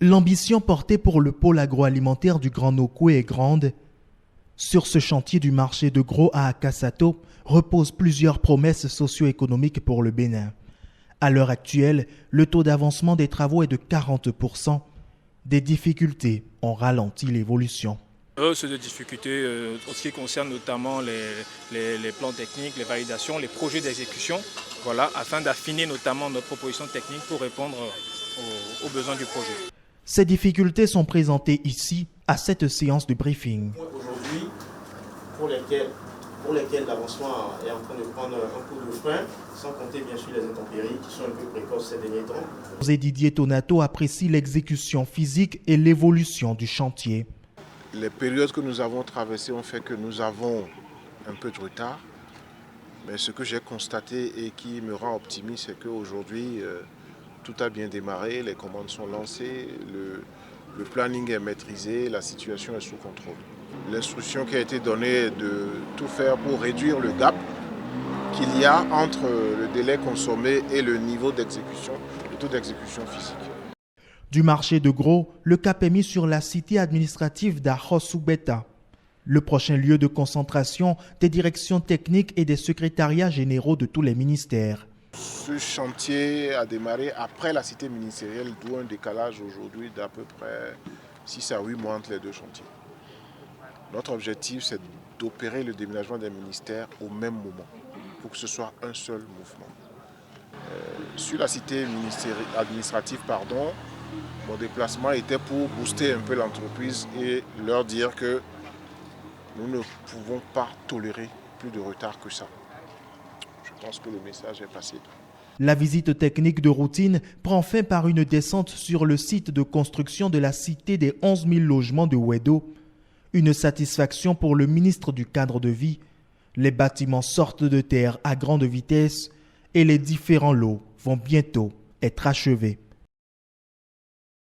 L'ambition portée pour le pôle agroalimentaire du Grand Nokoué est grande. Sur ce chantier du marché de gros à Akasato reposent plusieurs promesses socio-économiques pour le Bénin. À l'heure actuelle, le taux d'avancement des travaux est de 40%. Des difficultés ont ralenti l'évolution. C'est des difficultés en ce qui concerne notamment les plans techniques, les validations, les projets d'exécution, voilà, afin d'affiner notamment notre proposition technique pour répondre aux besoins du projet. Ces difficultés sont présentées ici, à cette séance de briefing. Aujourd'hui, pour lesquels l'avancement est en train de prendre un coup de frein, sans compter bien sûr les intempéries qui sont un peu précoces ces derniers temps. José Didier Tonato apprécie l'exécution physique et l'évolution du chantier. Les périodes que nous avons traversées ont fait que nous avons un peu de retard. Mais ce que j'ai constaté et qui me rend optimiste, c'est qu'aujourd'hui, tout a bien démarré, les commandes sont lancées, le planning est maîtrisé, la situation est sous contrôle. L'instruction qui a été donnée est de tout faire pour réduire le gap qu'il y a entre le délai consommé et le niveau d'exécution, le taux d'exécution physique. Du marché de gros, le cap est mis sur la cité administrative d'Ahosubeta, le prochain lieu de concentration des directions techniques et des secrétariats généraux de tous les ministères. Ce chantier a démarré après la cité ministérielle, d'où un décalage aujourd'hui d'à peu près 6 à 8 mois entre les deux chantiers. Notre objectif, c'est d'opérer le déménagement des ministères au même moment, pour que ce soit un seul mouvement. Sur la cité administrative, mon déplacement était pour booster un peu l'entreprise et leur dire que nous ne pouvons pas tolérer plus de retard que ça. Je pense que le message est passé. La visite technique de routine prend fin par une descente sur le site de construction de la cité des 11 000 logements de Ouedo. Une satisfaction pour le ministre du Cadre de vie. Les bâtiments sortent de terre à grande vitesse et les différents lots vont bientôt être achevés.